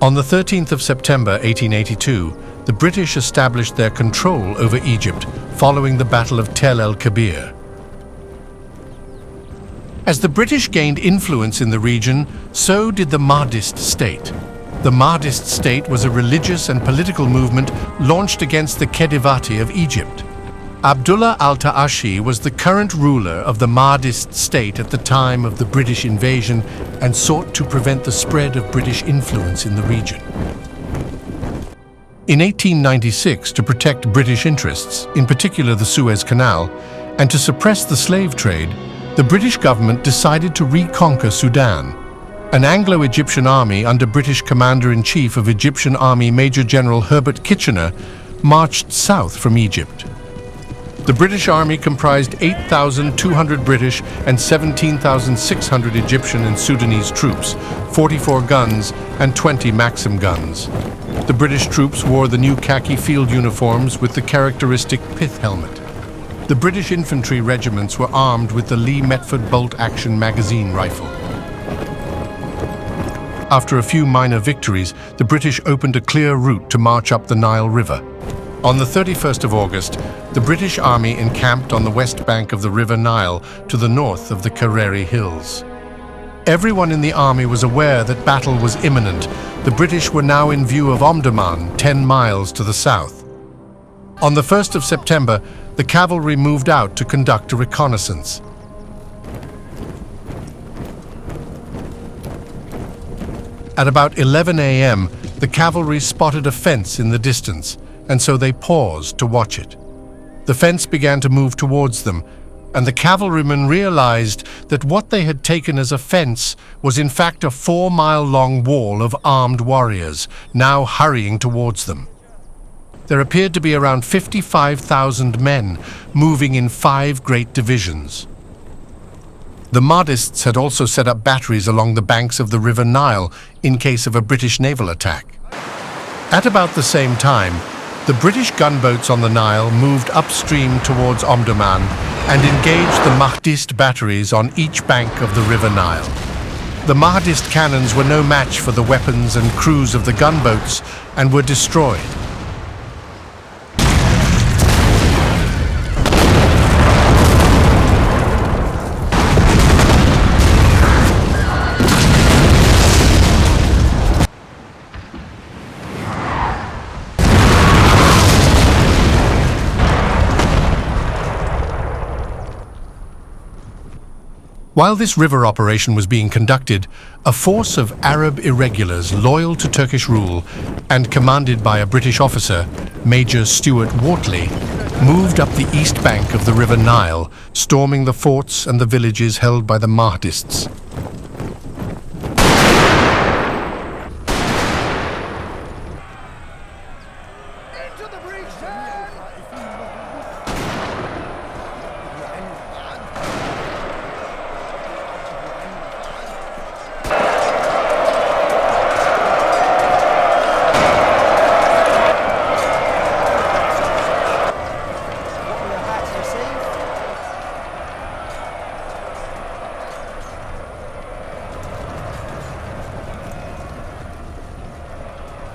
On the 13th of September 1882, the British established their control over Egypt following the Battle of Tel el-Kebir. As the British gained influence in the region, so did the Mahdist state. The Mahdist state was a religious and political movement launched against the Khedivati of Egypt. Abdullah al-Ta'ashi was the current ruler of the Mahdist state at the time of the British invasion and sought to prevent the spread of British influence in the region. In 1896, to protect British interests, in particular the Suez Canal, and to suppress the slave trade, the British government decided to reconquer Sudan. An Anglo-Egyptian army under British Commander-in-Chief of Egyptian Army Major General Herbert Kitchener marched south from Egypt. The British Army comprised 8,200 British and 17,600 Egyptian and Sudanese troops, 44 guns and 20 Maxim guns. The British troops wore the new khaki field uniforms with the characteristic pith helmet. The British infantry regiments were armed with the Lee Metford bolt-action magazine rifle. After a few minor victories, the British opened a clear route to march up the Nile River. On the 31st of August, the British Army encamped on the west bank of the River Nile to the north of the Carary Hills. Everyone in the army was aware that battle was imminent. The British were now in view of Omdurman, 10 miles to the south. On the 1st of September, the cavalry moved out to conduct a reconnaissance. At about 11 a.m., the cavalry spotted a fence in the distance, and so they paused to watch it. The fence began to move towards them, and the cavalrymen realized that what they had taken as a fence was in fact a 4-mile-long wall of armed warriors, now hurrying towards them. There appeared to be around 55,000 men, moving in 5 great divisions. The Mahdists had also set up batteries along the banks of the River Nile in case of a British naval attack. At about the same time, the British gunboats on the Nile moved upstream towards Omdurman and engaged the Mahdist batteries on each bank of the River Nile. The Mahdist cannons were no match for the weapons and crews of the gunboats and were destroyed. While this river operation was being conducted, a force of Arab irregulars loyal to Turkish rule and commanded by a British officer, Major Stuart Wortley, moved up the east bank of the River Nile, storming the forts and the villages held by the Mahdists.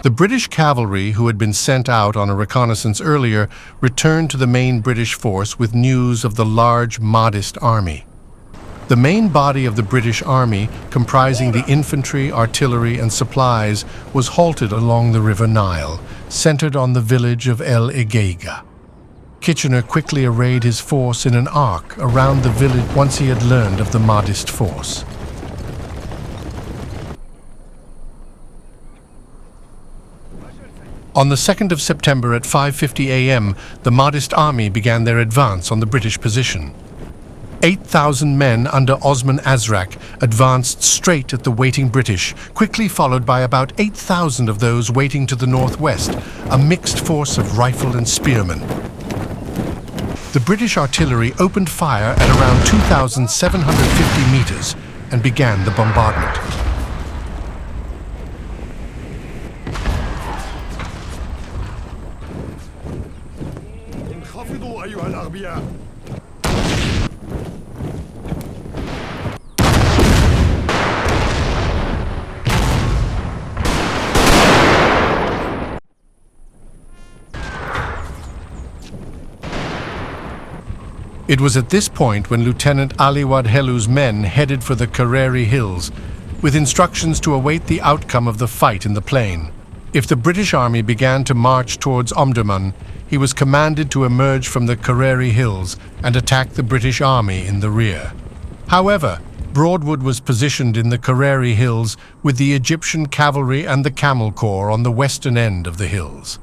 The British cavalry, who had been sent out on a reconnaissance earlier, returned to the main British force with news of the large Mahdist army. The main body of the British army, comprising the infantry, artillery, and supplies, was halted along the River Nile, centered on the village of El Egeiga. Kitchener quickly arrayed his force in an arc around the village once he had learned of the Mahdist force. On the 2nd of September at 5:50 a.m., the Mahdist army began their advance on the British position. 8,000 men under Osman Azrak advanced straight at the waiting British, quickly followed by about 8,000 of those waiting to the northwest, a mixed force of rifle and spearmen. The British artillery opened fire at around 2,750 meters and began the bombardment. It was at this point when Lieutenant Ali Wadhelu's men headed for the Carary Hills, with instructions to await the outcome of the fight in the plain. If the British army began to march towards Omdurman, he was commanded to emerge from the Carary Hills and attack the British army in the rear. However, Broadwood was positioned in the Carary Hills with the Egyptian cavalry and the Camel Corps on the western end of the hills.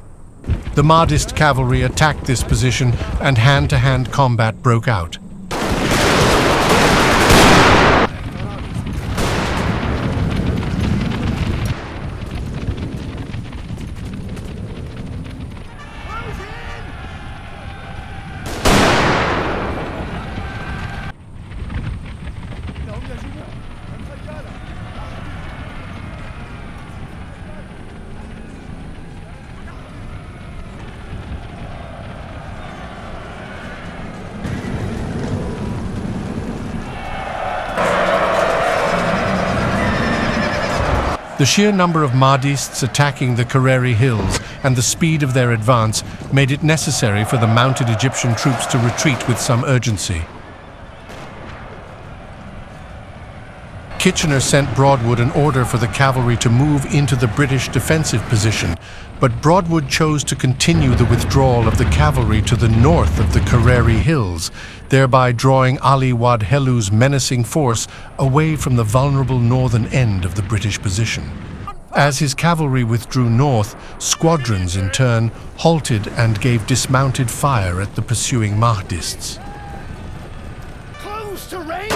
The Mahdist cavalry attacked this position and hand-to-hand combat broke out. The sheer number of Mahdists attacking the Carary Hills and the speed of their advance made it necessary for the mounted Egyptian troops to retreat with some urgency. Kitchener sent Broadwood an order for the cavalry to move into the British defensive position, but Broadwood chose to continue the withdrawal of the cavalry to the north of the Carary Hills, thereby drawing Ali Wadhelu's menacing force away from the vulnerable northern end of the British position. As his cavalry withdrew north, squadrons in turn halted and gave dismounted fire at the pursuing Mahdists. Close to range!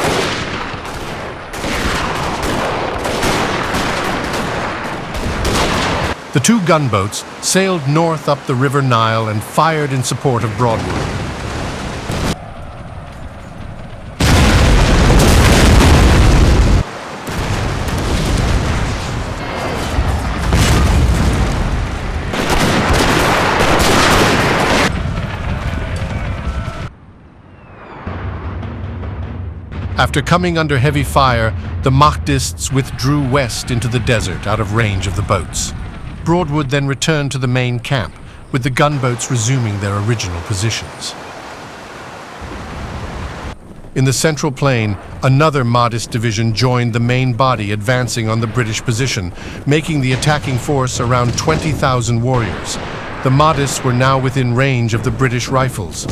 The two gunboats sailed north up the River Nile and fired in support of Broadwood. After coming under heavy fire, the Mahdists withdrew west into the desert out of range of the boats. Broadwood then returned to the main camp, with the gunboats resuming their original positions. In the central plain, another Mahdist division joined the main body advancing on the British position, making the attacking force around 20,000 warriors. The Mahdists were now within range of the British rifles.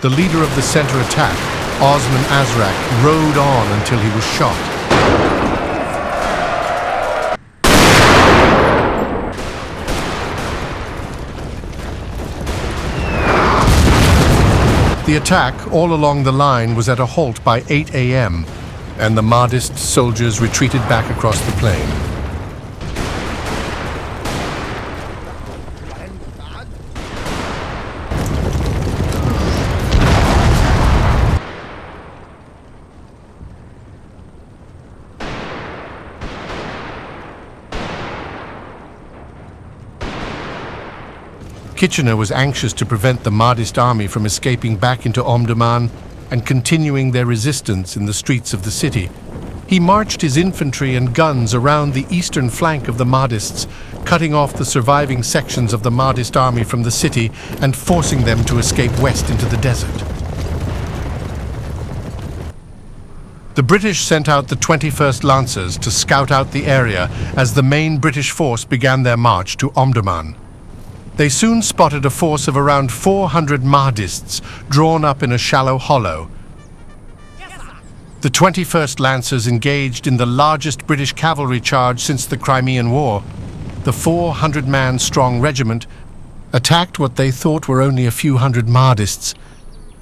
The leader of the center attack, Osman Azrak, rode on until he was shot. The attack all along the line was at a halt by 8 a.m., and the Mahdist soldiers retreated back across the plain. Kitchener was anxious to prevent the Mahdist army from escaping back into Omdurman and continuing their resistance in the streets of the city. He marched his infantry and guns around the eastern flank of the Mahdists, cutting off the surviving sections of the Mahdist army from the city and forcing them to escape west into the desert. The British sent out the 21st Lancers to scout out the area as the main British force began their march to Omdurman. They soon spotted a force of around 400 Mahdists drawn up in a shallow hollow. The 21st Lancers engaged in the largest British cavalry charge since the Crimean War. The 400-man strong regiment attacked what they thought were only a few hundred Mahdists,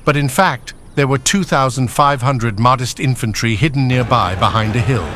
but in fact there were 2,500 Mahdist infantry hidden nearby behind a hill.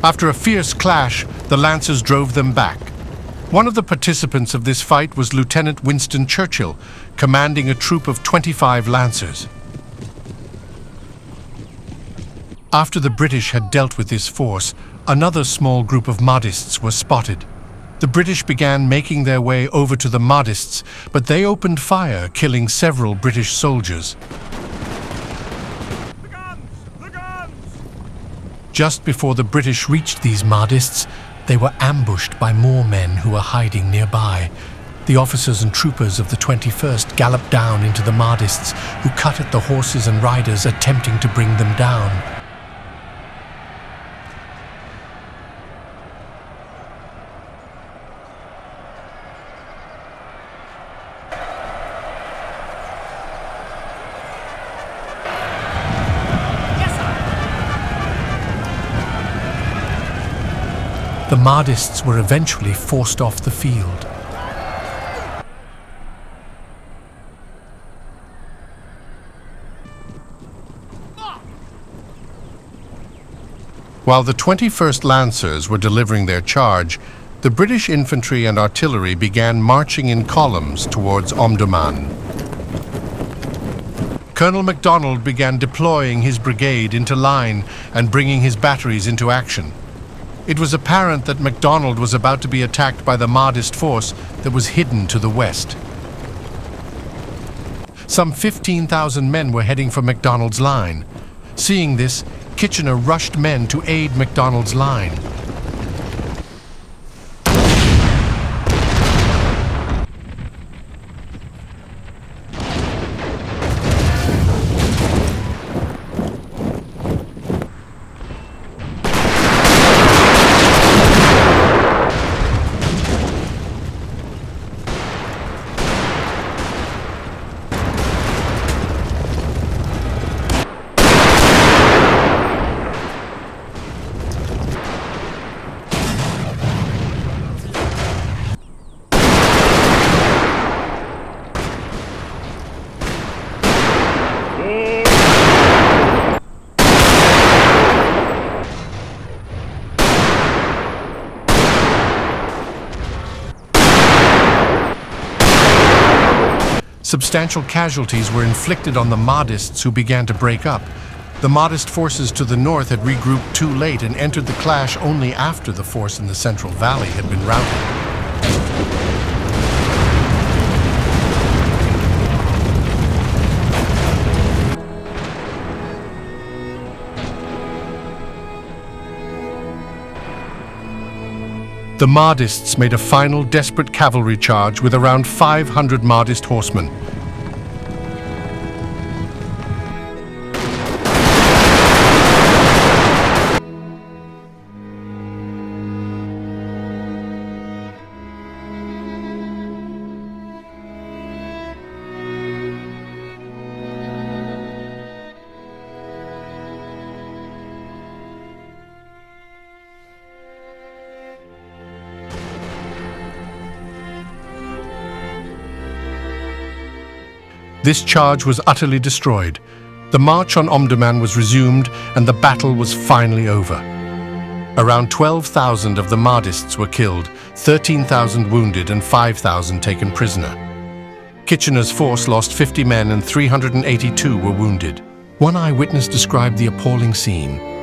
After a fierce clash, the Lancers drove them back. One of the participants of this fight was Lieutenant Winston Churchill, commanding a troop of 25 Lancers. After the British had dealt with this force, another small group of Mahdists was spotted. The British began making their way over to the Mahdists, but they opened fire, killing several British soldiers. The guns! The guns! Just before the British reached these Mahdists, they were ambushed by more men who were hiding nearby. The officers and troopers of the 21st galloped down into the Mahdists, who cut at the horses and riders, attempting to bring them down. The Mahdists were eventually forced off the field. While the 21st Lancers were delivering their charge, the British infantry and artillery began marching in columns towards Omdurman. Colonel MacDonald began deploying his brigade into line and bringing his batteries into action. It was apparent that MacDonald was about to be attacked by the Mahdist force that was hidden to the west. Some 15,000 men were heading for MacDonald's line. Seeing this, Kitchener rushed men to aid MacDonald's line. Substantial casualties were inflicted on the Mahdists, who began to break up. The Mahdist forces to the north had regrouped too late and entered the clash only after the force in the Central Valley had been routed. The Mahdists made a final desperate cavalry charge with around 500 Mahdist horsemen. This charge was utterly destroyed. The march on Omdurman was resumed and the battle was finally over. Around 12,000 of the Mahdists were killed, 13,000 wounded and 5,000 taken prisoner. Kitchener's force lost 50 men and 382 were wounded. One eyewitness described the appalling scene.